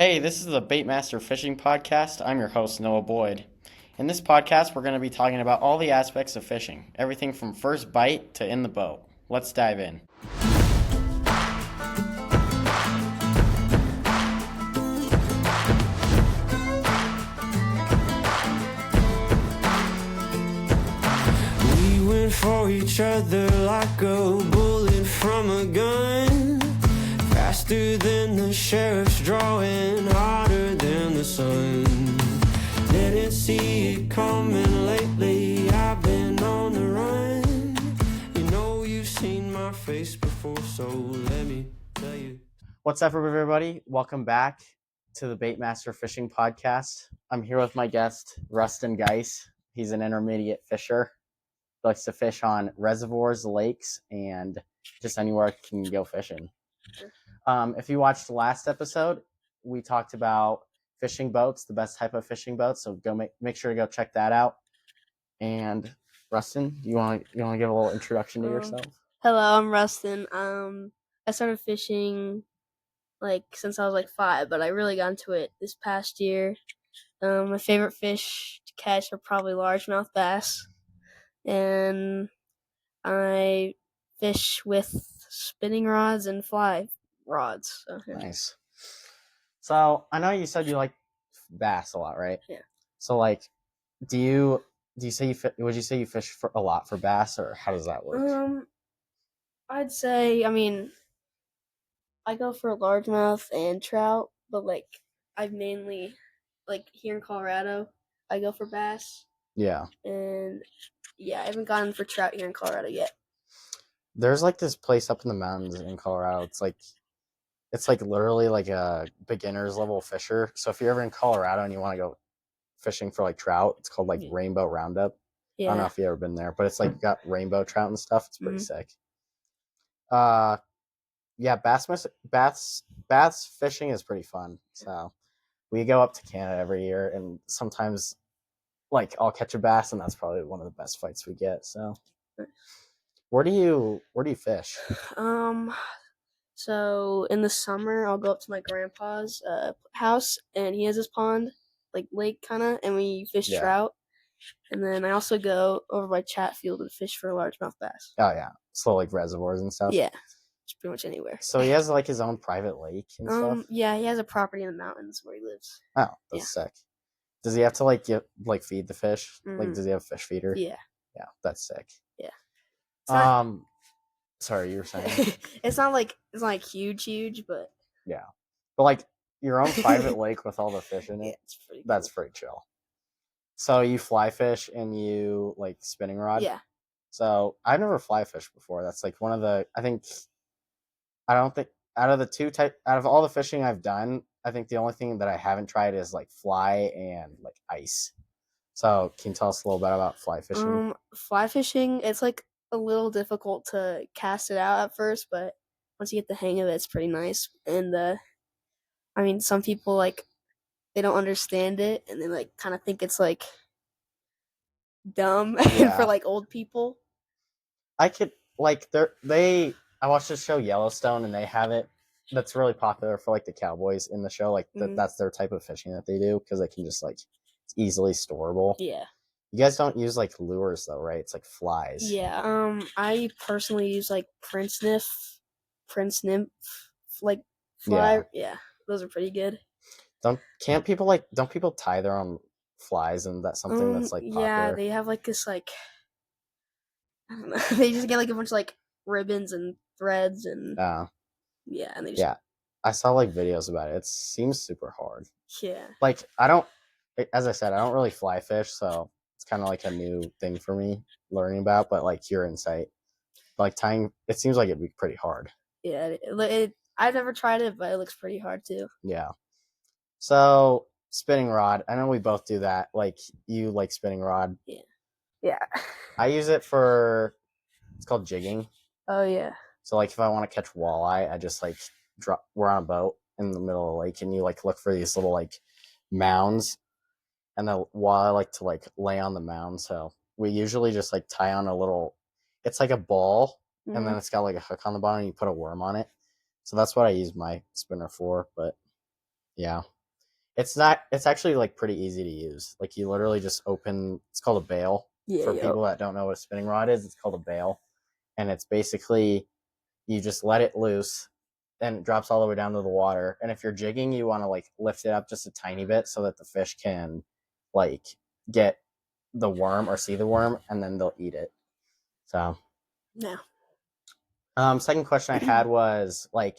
Hey, this is the Baitmaster Fishing Podcast. I'm your host, Noah Boyd. In this podcast, we're going to be talking about all the aspects of fishing, everything from first bite to in the boat. Let's dive in. We went for each other like a bullet from a gun. Faster than the sheriff's drawing, hotter than the sun. Didn't see it coming lately, I've been on the run. You know you've seen my face before, so let me tell you. What's up, everybody? Welcome back to the Baitmaster Fishing Podcast. I'm here with my guest, Ruston Geis. He's an intermediate fisher. He likes to fish on reservoirs, lakes, and just anywhere he can go fishing. If you watched the last episode, we talked about fishing boats, the best type of fishing boats. So go make sure to go check that out. And Rustin, you want to give a little introduction to yourself? Hello, I'm Rustin. I started fishing since I was 5, but I really got into it this past year. My favorite fish to catch are probably largemouth bass, and I fish with spinning rods and fly rods. So, yeah. Nice. So I know you said you like bass a lot, right? Yeah. So do you say would you say you fish for a lot for bass, or how does that work? I'd say I go for largemouth and trout, but I mainly here in Colorado, I go for bass. Yeah. And yeah, I haven't gone for trout here in Colorado yet. There's this place up in the mountains in Colorado. It's literally like a beginner's level fisher. So if you're ever in Colorado and you want to go fishing for trout, it's called Rainbow Roundup. Yeah. I don't know if you've ever been there, but it's got rainbow trout and stuff. It's pretty sick. Yeah, bass fishing is pretty fun. So we go up to Canada every year, and sometimes I'll catch a bass, and that's probably one of the best fights we get. So where do you fish? So in the summer, I'll go up to my grandpa's house, and he has this pond, lake kind of, and we fish trout. And then I also go over by Chatfield and fish for largemouth bass. Oh yeah, so reservoirs and stuff. Yeah, just pretty much anywhere. So he has his own private lake and stuff. Yeah, he has a property in the mountains where he lives. Oh, that's sick. Does he have to feed the fish? Mm-hmm. Does he have a fish feeder? Yeah. Yeah, that's sick. Yeah. Sorry, you were saying. it's not huge, but yeah, but your own private lake with all the fish in it. Yeah, that's pretty chill. So you fly fish and you spinning rod? Yeah. So I've never fly fished before. That's one of the I don't think out of all the fishing I've done, I think the only thing that I haven't tried is fly and ice. So can you tell us a little bit about fly fishing? Fly fishing, it's a little difficult to cast it out at first, but once you get the hang of it, it's pretty nice. And some people they don't understand it, and they kind of think it's dumb for old people. I could I watched the show Yellowstone, and they have it. That's really popular for the cowboys in the show. That's their type of fishing that they do, because they can just it's easily storable. Yeah. You guys don't use lures though, right? It's flies. Yeah. I personally use Prince Nymph, fly. Yeah, those are pretty good. Don't people tie their own flies, and that's something that's popular? Yeah, they have this I don't know. They just get a bunch of ribbons and threads and yeah, and they just I saw videos about it. It seems super hard. Yeah. I don't, as I said, I don't really fly fish, so it's kind of a new thing for me learning about. But your insight, tying, it seems like it'd be pretty hard. Yeah, I've never tried it, but it looks pretty hard too. Yeah. So spinning rod, I know we both do that. You spinning rod. Yeah. Yeah. I use it for, it's called jigging. Oh yeah. So if I want to catch walleye, I just we're on a boat in the middle of the lake, and you look for these little mounds, and the walleye like to lay on the mound. So we usually just tie on a little, it's a ball, and then it's got a hook on the bottom, and you put a worm on it. So that's what I use my spinner for. But Yeah. It's actually like pretty easy to use. Like you literally just open, it's called a bail. Yeah, For yep. people that don't know what a spinning rod is, it's called a bail. And it's basically, you just let it loose and it drops all the way down to the water. And if you're jigging, you want to like lift it up just a tiny bit so that the fish can like get the worm or see the worm, and then they'll eat it. So Yeah. second question I had was like,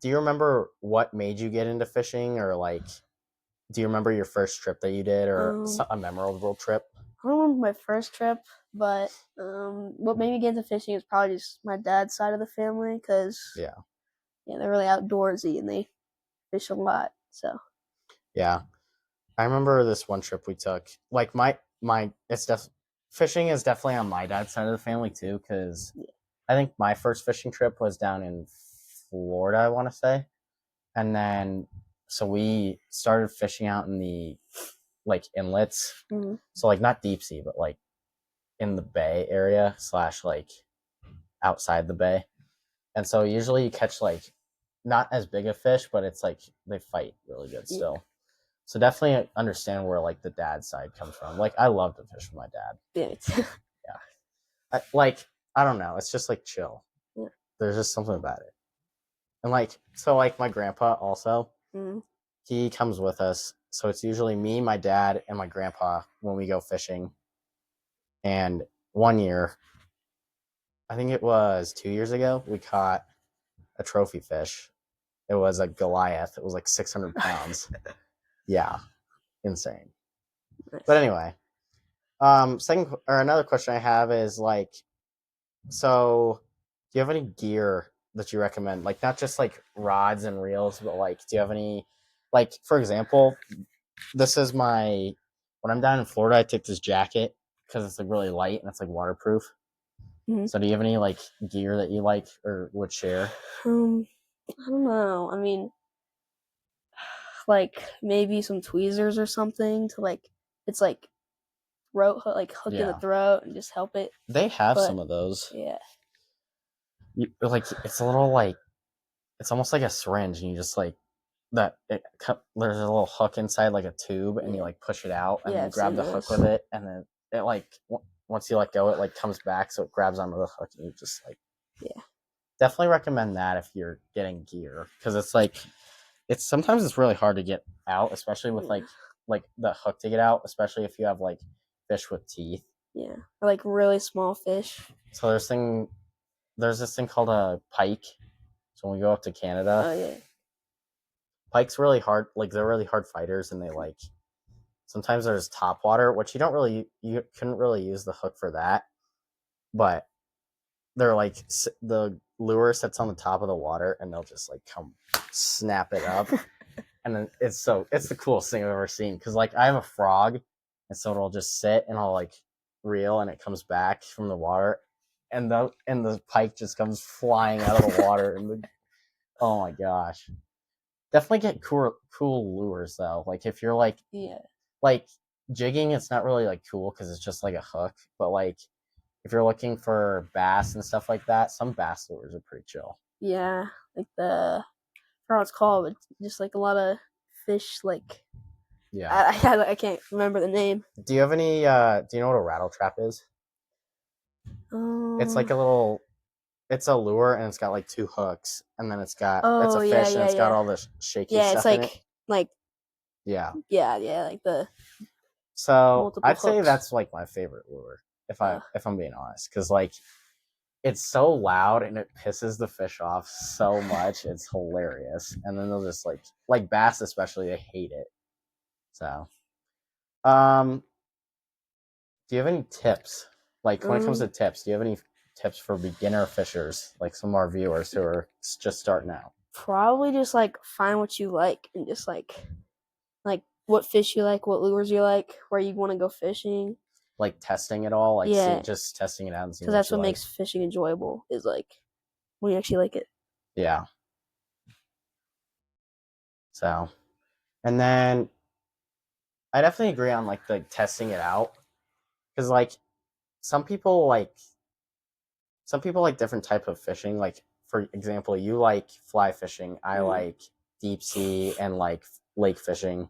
do you remember what made you get into fishing, or like, do you remember your first trip that you did, or a memorable trip? I don't remember my first trip, but what made me get into fishing is probably just my dad's side of the family, because Yeah, they're really outdoorsy and they fish a lot. So yeah. I remember this one trip we took. Like fishing is definitely on my dad's side of the family too, because I think my first fishing trip was down in Florida, I want to say, and then so we started fishing out in the like inlets, so like not deep sea, but like in the bay area / like outside the bay, and so usually you catch like not as big a fish, but it's like they fight really good still. Yeah. So definitely understand where like the dad side comes from. Like I love to fish with my dad. Yeah. Yeah. I don't know. It's just like chill. Yeah. There's just something about it. And like, so like my grandpa also, he comes with us. So it's usually me, my dad, and my grandpa when we go fishing. And one year, I think it was 2 years ago, we caught a trophy fish. It was a Goliath. It was like 600 pounds. Yeah. Insane. Nice. But anyway, another question I have is like, so do you have any gear that you recommend? Like not just like rods and reels, but like, do you have any, like, for example, this is when I'm down in Florida, I take this jacket because it's like really light and it's like waterproof. Mm-hmm. So do you have any like gear that you like or would share? I don't know. I mean, like maybe some tweezers or something to like, it's like throat, like hook in the throat and just help it. They have some of those. Yeah. Like it's a little like, it's almost like a syringe, and you just like there's a little hook inside like a tube, and you like push it out, and you grab the hook with it, and then it like once you let go, it like comes back, so it grabs onto the hook, and you just like definitely recommend that if you're getting gear, because it's like sometimes it's really hard to get out, especially with like the hook to get out, especially if you have like fish with teeth. Yeah, or like really small fish. So there's this thing called a pike. So when we go up to Canada, pike's really hard. Like they're really hard fighters, and they like sometimes there's top water, which you couldn't really use the hook for that, but they're like the lure sits on the top of the water, and they'll just like come snap it up, and then it's the coolest thing I've ever seen, because like I have a frog, and so it'll just sit, and I'll like reel, and it comes back from the water, and the pike just comes flying out of the water, and oh my gosh. Definitely get cool lures though. Like if you're like like jigging, it's not really like cool because it's just like a hook. But like if you're looking for bass and stuff like that, some bass lures are pretty chill. Yeah, like I forgot what it's called, but just like a lot of fish. Like I can't remember the name. Do you have any? Do you know what a rattle trap is? It's like it's a lure, and it's got like two hooks, and then it's a fish, and it's got all the shaky stuff it's like, in it. Like like the. So I'd say that's like my favorite lure, if I'm being honest, because like it's so loud and it pisses the fish off so much. It's hilarious, and then they'll just like bass especially, they hate it. So, do you have any tips? Like when it comes to tips, do you have any tips for beginner fishers, like some of our viewers who are just starting out? Probably just like find what you like, and just like what fish you like, what lures you like, where you want to go fishing. Like testing it all, just testing it out and seeing. Because that's what makes fishing enjoyable, is like when you actually like it. Yeah. So, and then I definitely agree on like the testing it out, because like some people like different type of fishing. Like for example, you like fly fishing. I like deep sea and like lake fishing,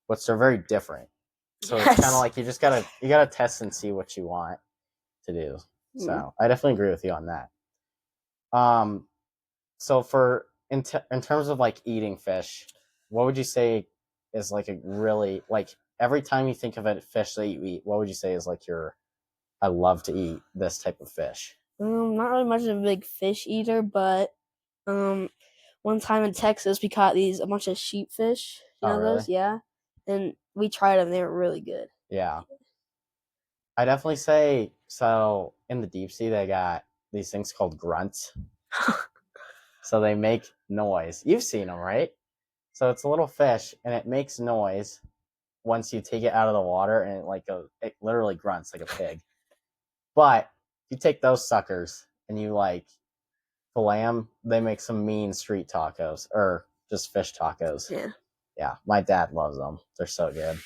which they're very different. So it's Yes. kind of like you gotta test and see what you want to do. So I definitely agree with you on that. So in terms of like eating fish, what would you say is like a really like every time you think of a fish that you eat, what would you say is like your I love to eat this type of fish? Not really much of a big fish eater, but one time in Texas we caught a bunch of sheepfish. You Oh, know really? those? Yeah. And we tried them. They were really good. Yeah. I definitely say so in the deep sea they got these things called grunts. So they make noise. You've seen them, right? So it's a little fish and it makes noise once you take it out of the water and it literally grunts like a pig. But you take those suckers and you like fillet them, they make some mean street tacos or just fish tacos. Yeah. Yeah, my dad loves them. They're so good.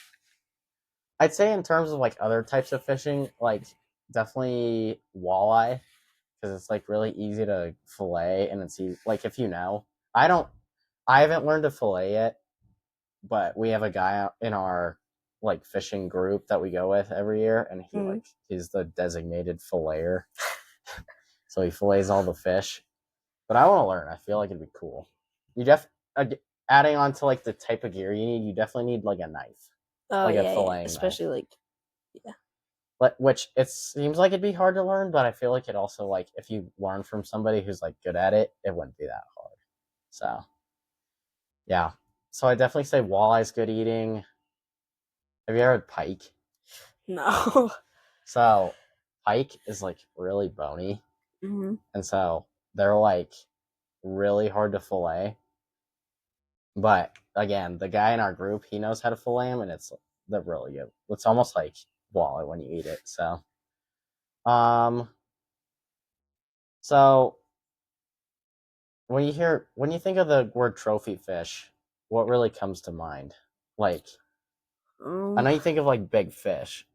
I'd say in terms of like other types of fishing, like definitely walleye because it's like really easy to fillet and it's easy, like if you know. I don't I haven't learned to fillet yet, but we have a guy out in our like fishing group that we go with every year and he's the designated filleter. So he fillets all the fish. But I want to learn. I feel like it'd be cool. You adding on to like the type of gear you need, you definitely need like a knife. Oh like a yeah, filleting especially knife. like Which it seems like it'd be hard to learn, but I feel like it also like if you learn from somebody who's like good at it, it wouldn't be that hard. So yeah. So I definitely say walleye's good eating. Have you ever had pike? no. So pike is like really bony, and so they're like really hard to fillet. But again, the guy in our group, he knows how to fillet them, and they're really good. It's almost like walleye when you eat it. Um, so when you think of the word trophy fish, what really comes to mind? Like, I know you think of like big fish.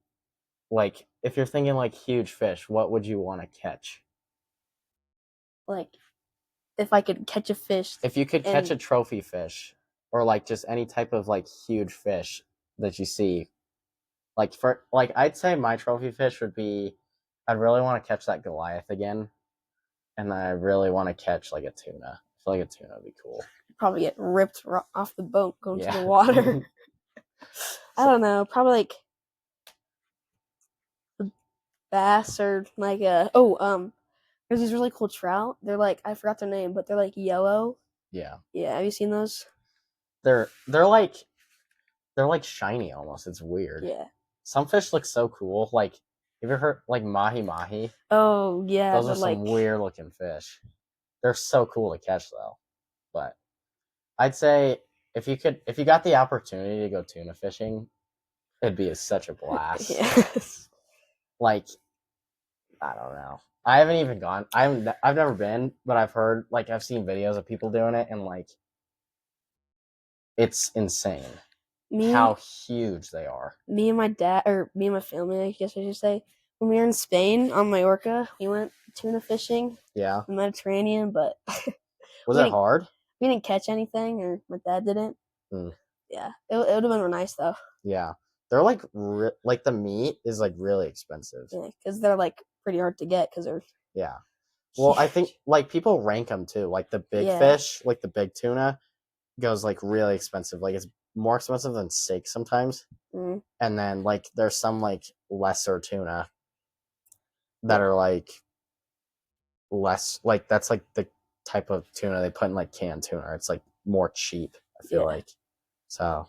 Like, if you're thinking like huge fish, what would you want to catch? Like, if I could catch a fish. If you could catch a trophy fish, or like just any type of like huge fish that you see, like I'd say my trophy fish would be, I'd really want to catch that Goliath again, and I really want to catch like a tuna. I feel like a tuna would be cool. Probably get ripped off the boat going to the water. I don't know. Probably like the bass or like there's these really cool trout. They're like I forgot their name, but they're like yellow. Yeah. Yeah. Have you seen those? They're like shiny almost. It's weird. Yeah. Some fish look so cool. Like, have you ever heard like mahi mahi? Oh yeah. Those are some weird looking fish. They're so cool to catch though. But I'd say if you got the opportunity to go tuna fishing, it'd be such a blast. Yes. Like, I don't know. I haven't even gone. I've never been, but I've heard like I've seen videos of people doing it, and like it's insane how huge they are. Me and my dad, or me and my family, I guess I should say, when we were in Spain on Mallorca, we went tuna fishing. Yeah. In the Mediterranean, but was it hard? We didn't catch anything, or my dad didn't. Yeah, it would have been nice though. Yeah, they're like like the meat is like really expensive. Yeah, because they're like pretty hard to get because they're Well, I think like people rank them too. Like the big fish, like the big tuna, goes like really expensive. Like it's more expensive than steak sometimes. And then like there's some like lesser tuna that are like less like that's like the type of tuna they put in like canned tuna. It's like more cheap, I feel like. So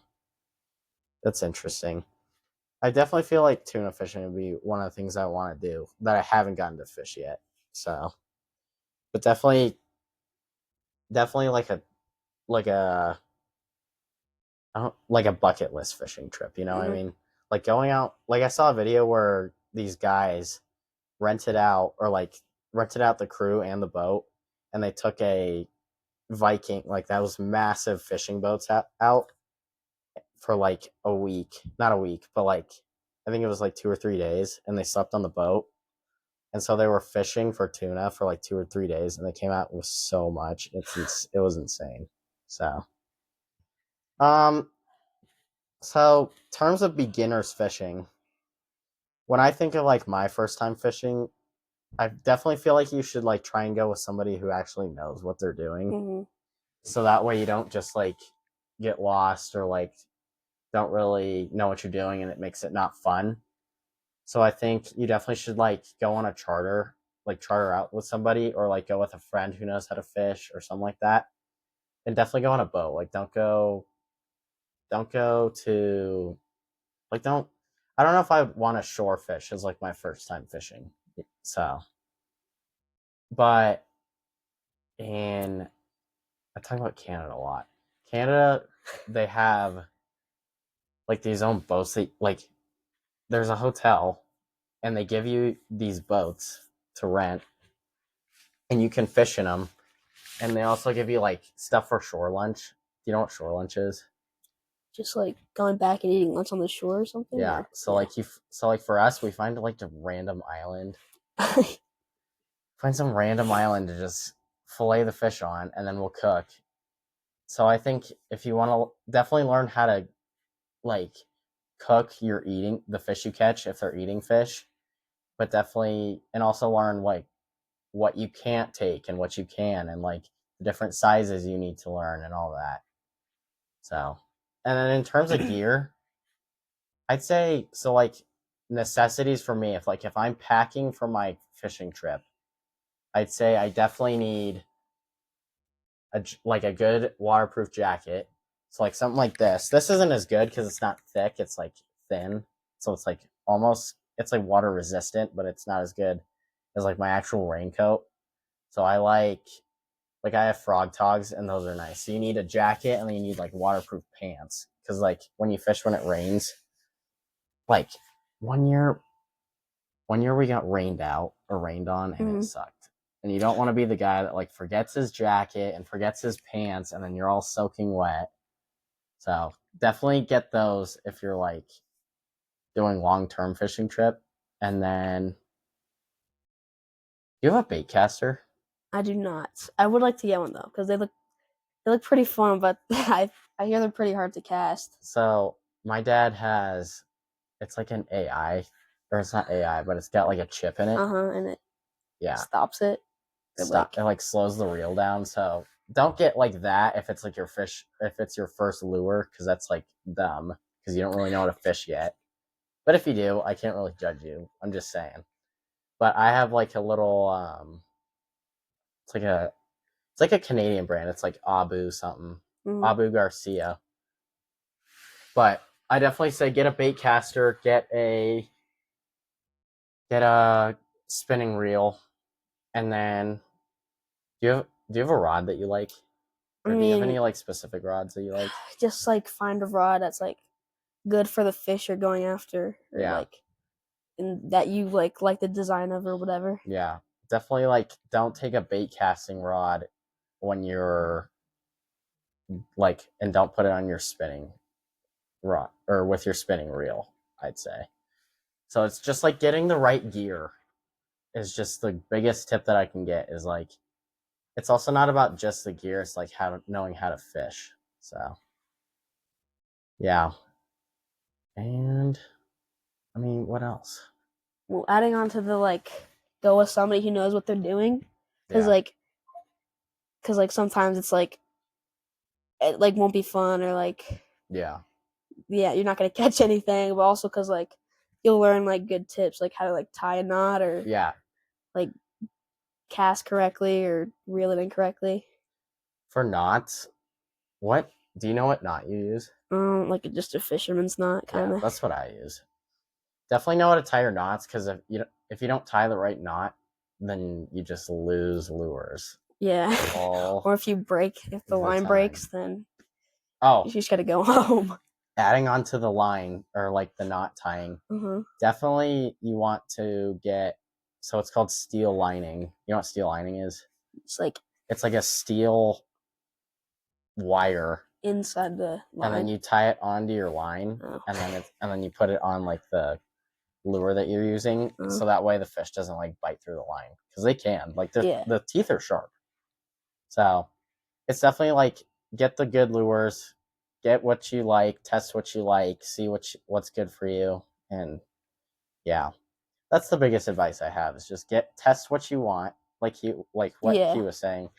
that's interesting. I definitely feel like tuna fishing would be one of the things I want to do that I haven't gotten to fish yet. So, but definitely like a like a bucket list fishing trip. You know what I mean? Like going out. Like I saw a video where these guys rented out the crew and the boat, and they took a Viking, like that was massive fishing boats out for like a week, not a week, but like I think it was like 2 or 3 days, and they slept on the boat, and so they were fishing for tuna for like 2 or 3 days, and they came out with so much. It was insane. So So terms of beginners fishing, when I think of like my first time fishing, I definitely feel like you should like try and go with somebody who actually knows what they're doing. Mm-hmm. So that way you don't just like get lost or like don't really know what you're doing and it makes it not fun. So I think you definitely should like go on a charter, like charter out with somebody or like go with a friend who knows how to fish or something like that. And definitely go on a boat. Like don't go to like don't I don't know if I want to shore fish as like my first time fishing. So, but in I talk about Canada a lot. Canada, they have like these own boats that like there's a hotel and they give you these boats to rent and you can fish in them and they also give you like stuff for shore lunch. Do you know what shore lunch is? Just like going back and eating lunch on the shore or something. Yeah. Or, So like for us, we find like a random island. Find some random island to just fillet the fish on, and then we'll cook. So I think if you want to definitely learn how to like cook your eating the fish you catch if they're eating fish, but definitely and also learn like what you can't take and what you can and like the different sizes you need to learn and all that. So, and then in terms of gear, I'd say so like necessities for me if I'm packing for my fishing trip, I'd say I definitely need a good waterproof jacket. So like something like this. This isn't as good because it's not thick. It's like thin. So it's like almost it's like water resistant, but it's not as good as like my actual raincoat. So I like I have frog togs and those are nice. So you need a jacket and then you need like waterproof pants because like when you fish when it rains, like one year we got rained out or rained on and it sucked. And you don't want to be the guy that like forgets his jacket and forgets his pants and then you're all soaking wet. So definitely get those if you're like doing long-term fishing trip. And then you have a bait caster? I do not. I would like to get one though because they look pretty fun, but I hear they're pretty hard to cast. So my dad has it's like an AI or it's not AI, but it's got like a chip in it. And it Yeah. stops it. It like slows the reel down. So don't get like that if it's like your fish if it's your first lure because that's like dumb because you don't really know how to fish yet. But if you do, I can't really judge you. I'm just saying. But I have like a little it's like a Canadian brand. It's like Abu something. Abu Garcia. But I definitely say get a bait caster, get a spinning reel, and then do you have a rod that you like? Or do you have any like specific rods that you like? Just like find a rod that's like good for the fish you're going after, or like and that you like the design of or whatever. Yeah, definitely like don't take a bait casting rod when you're like and don't put it on your spinning rod or with your spinning reel, I'd say. So it's just like getting the right gear is just the biggest tip that I can get is like it's also not about just the gear, it's like knowing how to fish. So yeah. And I mean, what else? Well, adding on to the like go with somebody who knows what they're doing because sometimes it's like it like won't be fun or like yeah you're not gonna catch anything, but also because like you'll learn like good tips like how to like tie a knot or like cast correctly or reel it in correctly. For knots, what do you know what knot you use? Like just a fisherman's knot kind of. Yeah, that's what I use. Definitely know how to tie your knots because if you don't tie the right knot, then you just lose lures. Yeah. Or if the line breaks, then you just gotta go home. Adding on to the line or like the knot tying, definitely you want to get. So it's called steel lining. You know what steel lining is? It's like a steel wire inside the line, and then you tie it onto your line, and then you put it on like the lure that you're using, so that way the fish doesn't like bite through the line because they can like the teeth are sharp. So it's definitely like get the good lures, get what you like, test what you like, see what's good for you, and yeah, that's the biggest advice I have is just test what you want, like what he Yeah. was saying,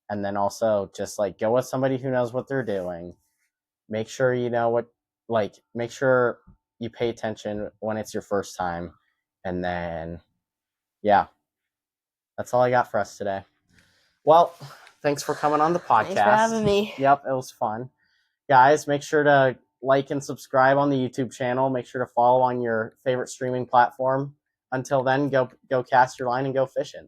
and then also just like go with somebody who knows what they're doing. Make sure you know make sure you pay attention when it's your first time, and then yeah, that's all I got for us today. Well, thanks for coming on the podcast. Thanks for having me. Yep, it was fun. Guys, make sure to like and subscribe on the YouTube channel. Make sure to follow on your favorite streaming platform. Until then, go cast your line and go fishing.